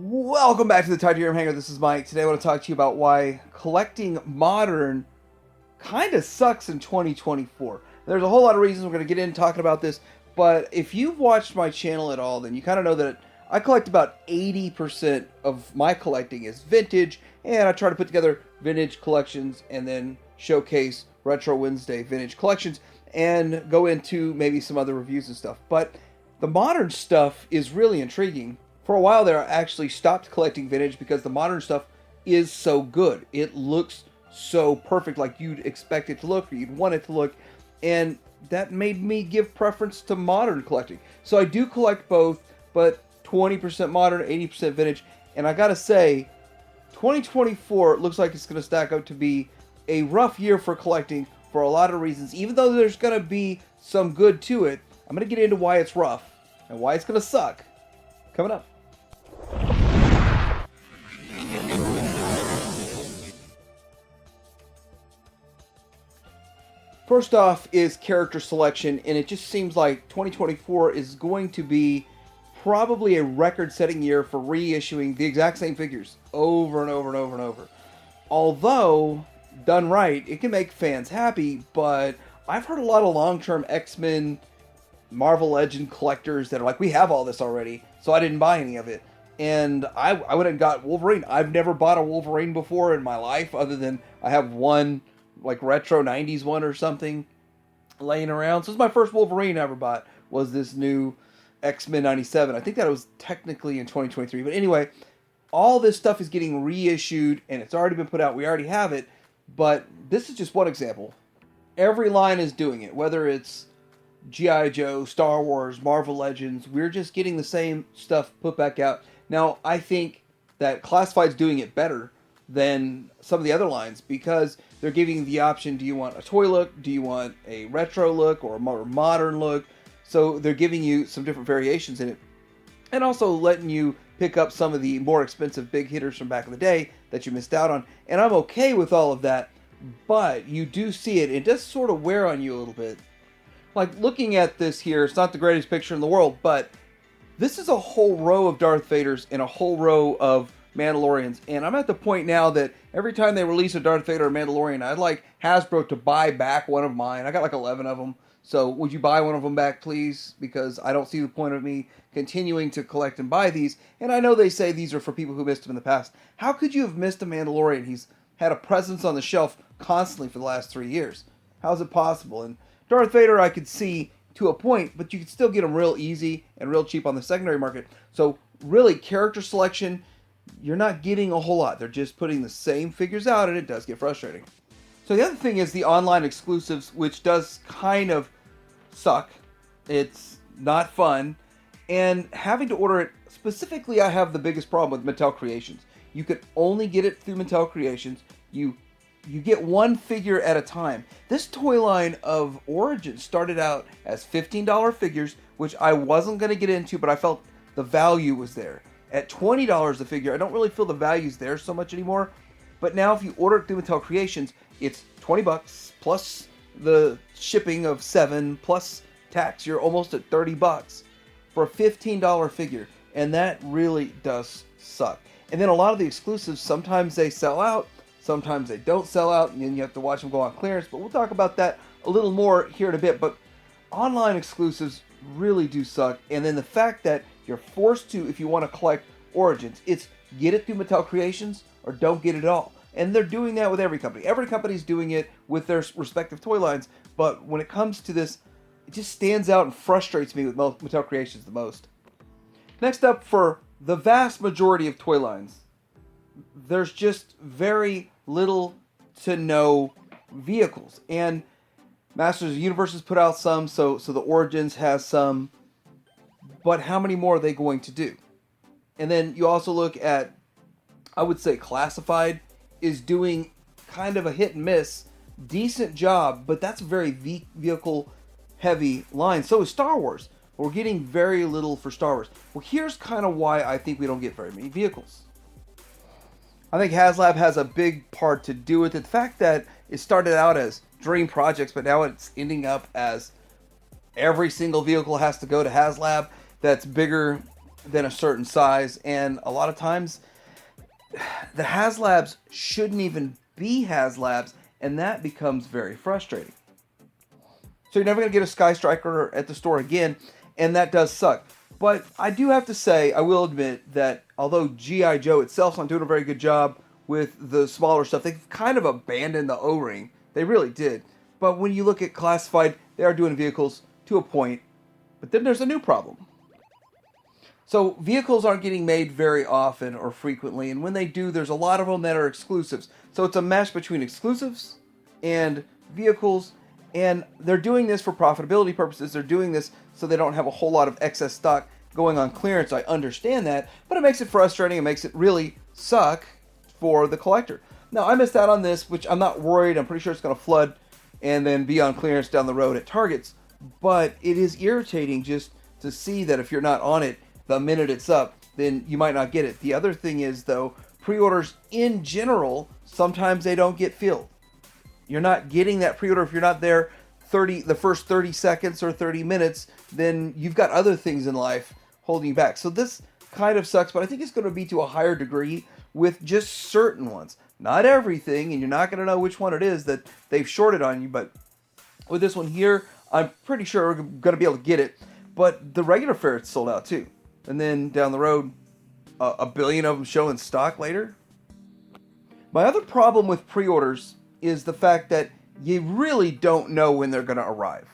Welcome back to the Titanium Hangar. This is Mike. Today I want to talk to you about why collecting modern kind of sucks in 2024. There's a whole lot of reasons we're going to get into talking about this, but if you've watched my channel at all, then you kind of know that I collect about 80% of my collecting is vintage, and I try to put together vintage collections and then showcase Retro Wednesday vintage collections and go into maybe some other reviews and stuff. But the modern stuff is really intriguing. For a while there, I actually stopped collecting vintage because the modern stuff is so good. It looks so perfect, like you'd expect it to look, or you'd want it to look, and that made me give preference to modern collecting. So I do collect both, but 20% modern, 80% vintage, and I gotta say, 2024 looks like it's gonna stack up to be a rough year for collecting for a lot of reasons. Even though there's gonna be some good to it, I'm gonna get into why it's rough and why it's gonna suck coming up. First off is character selection, and it just seems like 2024 is going to be probably a record-setting year for reissuing the exact same figures over and over and over and over. Although, done right, it can make fans happy, but I've heard a lot of long-term X-Men Marvel Legend collectors that are like, we have all this already, so I didn't buy any of it. And I went and got Wolverine. I've never bought a Wolverine before in my life, other than I have one like retro 90s one or something laying around. So it's my first Wolverine I ever bought was this new X-Men 97. I think that it was technically in 2023. But anyway, all this stuff is getting reissued and it's already been put out. We already have it. But this is just one example. Every line is doing it. Whether it's G.I. Joe, Star Wars, Marvel Legends, we're just getting the same stuff put back out. Now, I think that Classified's doing it better than some of the other lines because they're giving the option, do you want a toy look, do you want a retro look, or a more modern look? So they're giving you some different variations in it, and also letting you pick up some of the more expensive big hitters from back in the day that you missed out on. And I'm okay with all of that, but you do see it does sort of wear on you a little bit. Like looking at this here, it's not the greatest picture in the world, but this is a whole row of Darth Vaders and a whole row of Mandalorians, and I'm at the point now that every time they release a Darth Vader or Mandalorian, I'd like Hasbro to buy back one of mine. I got like 11 of them, so would you buy one of them back, please? Because I don't see the point of me continuing to collect and buy these, and I know they say these are for people who missed them in the past. How could you have missed a Mandalorian? He's had a presence on the shelf constantly for the last 3 years. How's it possible? And Darth Vader I could see to a point, but you could still get them real easy and real cheap on the secondary market. So really, character selection, you're not getting a whole lot. They're just putting the same figures out, and it does get frustrating. So the other thing is the online exclusives, which does kind of suck. It's not fun. And having to order it, specifically I have the biggest problem with Mattel Creations. You could only get it through Mattel Creations. You get one figure at a time. This toy line of Origins started out as $15 figures, which I wasn't going to get into, but I felt the value was there. At $20 a figure, I don't really feel the value's there so much anymore. But now if you order it through Mattel Creations, it's $20 plus the shipping of $7 plus tax. You're almost at $30 for a $15 figure. And that really does suck. And then a lot of the exclusives, sometimes they sell out, sometimes they don't sell out, and then you have to watch them go on clearance. But we'll talk about that a little more here in a bit. But online exclusives really do suck. And then the fact that you're forced to, if you want to collect Origins, it's get it through Mattel Creations or don't get it at all. And they're doing that with every company. Every company's doing it with their respective toy lines. But when it comes to this, it just stands out and frustrates me with Mattel Creations the most. Next up, for the vast majority of toy lines, there's just very little to no vehicles. And Masters of the Universe has put out some, so the Origins has some. But how many more are they going to do? And then you also look at, I would say Classified is doing kind of a hit and miss, decent job, but that's a very vehicle heavy line. So is Star Wars. We're getting very little for Star Wars. Well, here's kind of why I think we don't get very many vehicles. I think HasLab has a big part to do with it. The fact that it started out as dream projects, but now it's ending up as every single vehicle has to go to HasLab. That's bigger than a certain size, and a lot of times the HasLabs shouldn't even be HasLabs, and that becomes very frustrating. So you're never going to get a Sky Striker at the store again, and that does suck. But I do have to say, I will admit that although G.I. Joe itself's not doing a very good job with the smaller stuff, they've kind of abandoned the O-ring. They really did. But when you look at Classified, they are doing vehicles to a point. But then there's a new problem. So vehicles aren't getting made very often or frequently, and when they do, there's a lot of them that are exclusives. So it's a mesh between exclusives and vehicles, and they're doing this for profitability purposes. They're doing this so they don't have a whole lot of excess stock going on clearance. I understand that, but it makes it frustrating. It makes it really suck for the collector. Now, I missed out on this, which I'm not worried. I'm pretty sure it's going to flood and then be on clearance down the road at Targets. But it is irritating just to see that if you're not on it the minute it's up, then you might not get it. The other thing is, though, pre-orders in general, sometimes they don't get filled. You're not getting that pre-order if you're not there the first 30 seconds or 30 minutes, then you've got other things in life holding you back. So this kind of sucks, but I think it's going to be to a higher degree with just certain ones. Not everything, and you're not going to know which one it is that they've shorted on you, but with this one here, I'm pretty sure we're going to be able to get it. But the regular ferrets sold out too. And then down the road, a billion of them show in stock later. My other problem with pre-orders is the fact that you really don't know when they're going to arrive.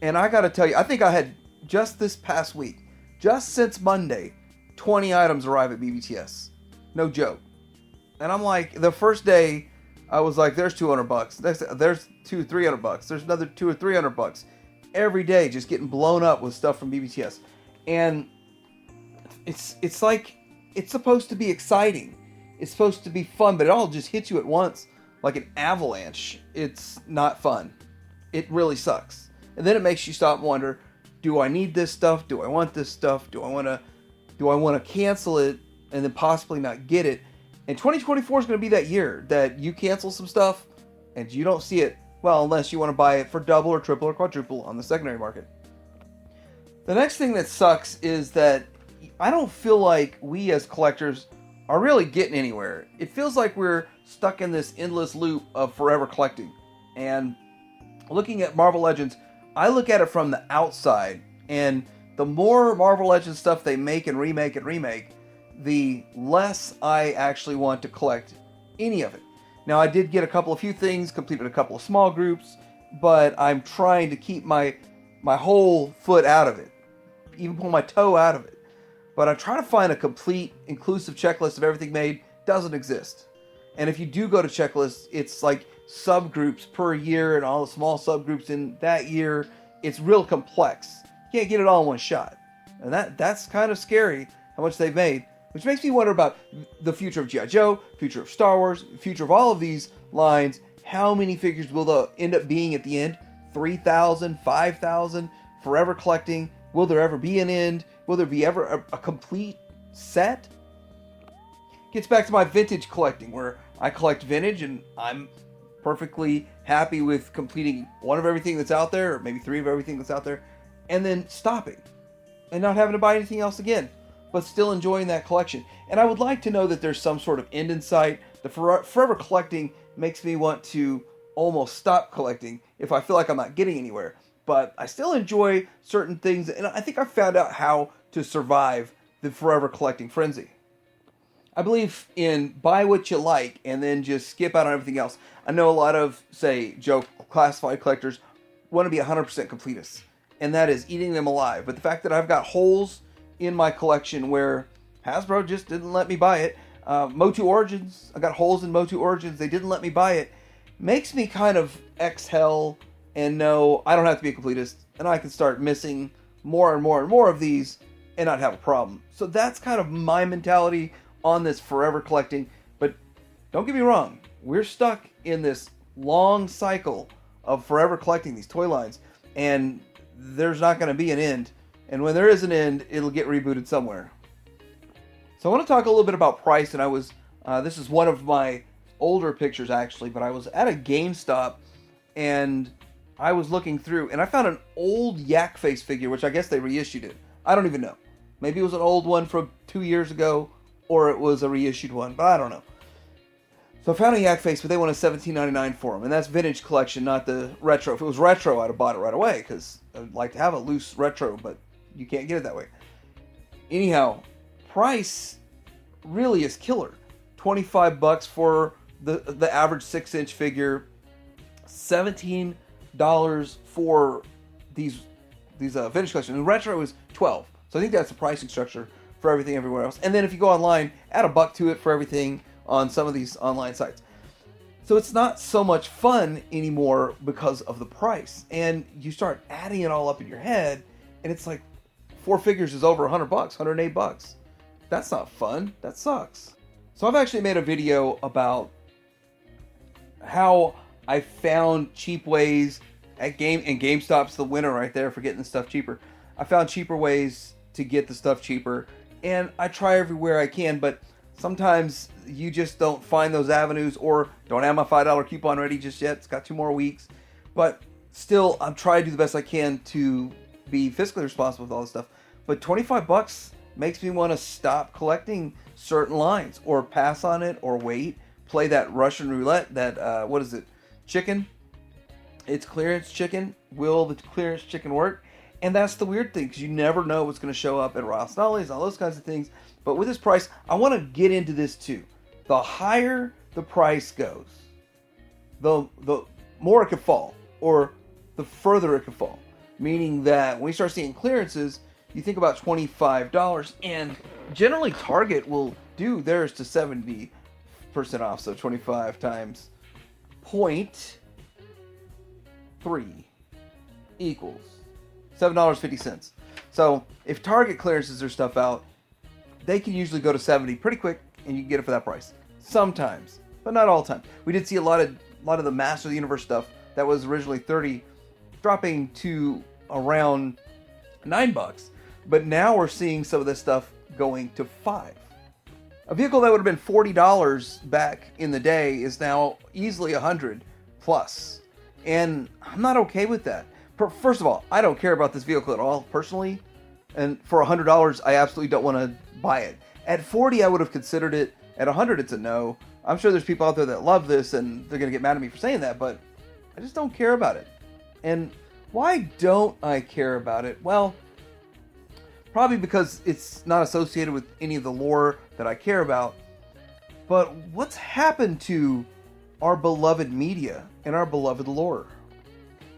And I got to tell you, I think I had just this past week, just since Monday, 20 items arrive at BBTS. No joke. And I'm like, the first day, I was like, there's $200. Next, there's $300. There's another $200 or $300. Every day, just getting blown up with stuff from BBTS. And it's like, it's supposed to be exciting. It's supposed to be fun, but it all just hits you at once like an avalanche. It's not fun. It really sucks. And then it makes you stop and wonder, do I need this stuff? Do I want this stuff? Do I want to cancel it and then possibly not get it? And 2024 is going to be that year that you cancel some stuff and you don't see it, well, unless you want to buy it for double or triple or quadruple on the secondary market. The next thing that sucks is that I don't feel like we as collectors are really getting anywhere. It feels like we're stuck in this endless loop of forever collecting. And looking at Marvel Legends, I look at it from the outside, and the more Marvel Legends stuff they make and remake, the less I actually want to collect any of it. Now, I did get a few things, completed a couple of small groups, but I'm trying to keep my whole foot out of it, even pull my toe out of it. But I'm trying to find a complete, inclusive checklist of everything made. Doesn't exist. And if you do go to checklists, it's like subgroups per year and all the small subgroups in that year. It's real complex. You can't get it all in one shot. And that's kind of scary how much they've made. Which makes me wonder about the future of G.I. Joe, future of Star Wars, future of all of these lines. How many figures will there end up being at the end? 3,000, 5,000, forever collecting? Will there ever be an end? Will there be ever a complete set? Gets back to my vintage collecting, where I collect vintage and I'm perfectly happy with completing one of everything that's out there, or maybe three of everything that's out there, and then stopping and not having to buy anything else again, but still enjoying that collection. And I would like to know that there's some sort of end in sight. The forever collecting makes me want to almost stop collecting if I feel like I'm not getting anywhere. But I still enjoy certain things, and I think I found out how to survive the forever collecting frenzy. I believe in buy what you like and then just skip out on everything else. I know a lot of, say, Joe classified collectors want to be 100% completists, and that is eating them alive. But the fact that I've got holes in my collection where Hasbro just didn't let me buy it, Motu Origins, I got holes in Motu Origins, they didn't let me buy it, makes me kind of exhale and know I don't have to be a completist, and I can start missing more and more and more of these and not have a problem. So that's kind of my mentality on this forever collecting. But don't get me wrong, we're stuck in this long cycle of forever collecting these toy lines, and there's not going to be an end. And when there is an end, it'll get rebooted somewhere. So I want to talk a little bit about price, and I was, this is one of my older pictures actually, but I was at a GameStop and I was looking through and I found an old Yak Face figure, which I guess they reissued it. I don't even know. Maybe it was an old one from 2 years ago, or it was a reissued one, but I don't know. So I found a yak face, but they wanted $17.99 for them, and that's vintage collection, not the retro. If it was retro, I'd have bought it right away, because I'd like to have a loose retro, but you can't get it that way. Anyhow, price really is killer. $25 for the average 6-inch figure, $17 for these vintage collection. And retro is $12. So I think that's the pricing structure for everything everywhere else. And then if you go online, add $1 to it for everything on some of these online sites. So it's not so much fun anymore because of the price. And you start adding it all up in your head, and it's like 4 figures is over $100, $108. That's not fun. That sucks. So I've actually made a video about how I found cheap ways and GameStop's the winner right there for getting the stuff cheaper. I found cheaper ways to get the stuff cheaper, and I try everywhere I can, but sometimes you just don't find those avenues, or don't have my $5 coupon ready just yet. It's got 2 more weeks, but still, I'm trying to do the best I can to be fiscally responsible with all this stuff. But $25 makes me want to stop collecting certain lines, or pass on it, or wait, play that Russian roulette, that what is it, chicken? It's clearance chicken. Will the clearance chicken work? And that's the weird thing, because you never know what's going to show up at Ross Nolly's, all those kinds of things. But with this price, I want to get into this too. The higher the price goes, the more it could fall, or the further it could fall. Meaning that when you start seeing clearances, you think about $25, and generally Target will do theirs to 70% off. So 25 times 0.3 equals $7.50. So if Target clearances their stuff out, they can usually go to 70 pretty quick, and you can get it for that price. Sometimes, but not all the time. We did see a lot of the Master of the Universe stuff that was originally 30 dropping to around $9, but now we're seeing some of this stuff going to $5. A vehicle that would have been $40 back in the day is now easily $100 plus, and I'm not okay with that. First of all, I don't care about this vehicle at all personally, and for $100, I absolutely don't want to buy it. At $40, I would have considered it. At $100, it's a no. I'm sure there's people out there that love this, and they're going to get mad at me for saying that, but I just don't care about it. And why don't I care about it? Well, probably because it's not associated with any of the lore that I care about. But what's happened to our beloved media and our beloved lore?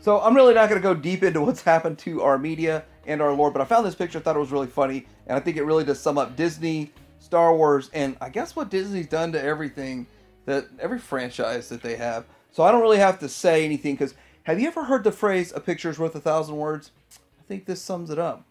So I'm really not going to go deep into what's happened to our media and our lore, but I found this picture, thought it was really funny, and I think it really does sum up Disney, Star Wars, and I guess what Disney's done to everything, that every franchise that they have. So I don't really have to say anything, because have you ever heard the phrase, a picture's worth 1,000 words? I think this sums it up.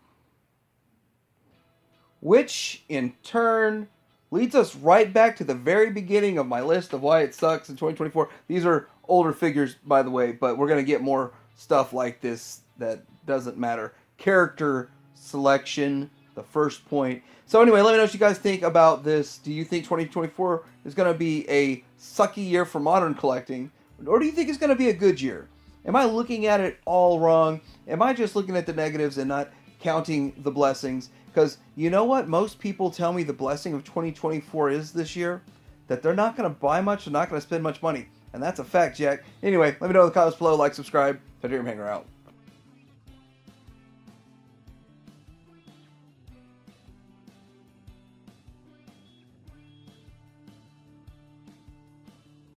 Which, in turn, leads us right back to the very beginning of my list of why it sucks in 2024. These are older figures, by the way, but we're going to get more stuff like this that doesn't matter. Character selection, the first point. So anyway, let me know what you guys think about this. Do you think 2024 is going to be a sucky year for modern collecting? Or do you think it's going to be a good year? Am I looking at it all wrong? Am I just looking at the negatives and not counting the blessings? Because you know what? Most people tell me the blessing of 2024 is this year, that they're not going to buy much, they're not going to spend much money. And that's a fact, Jack. Anyway, let me know in the comments below, like, subscribe. Hanger out.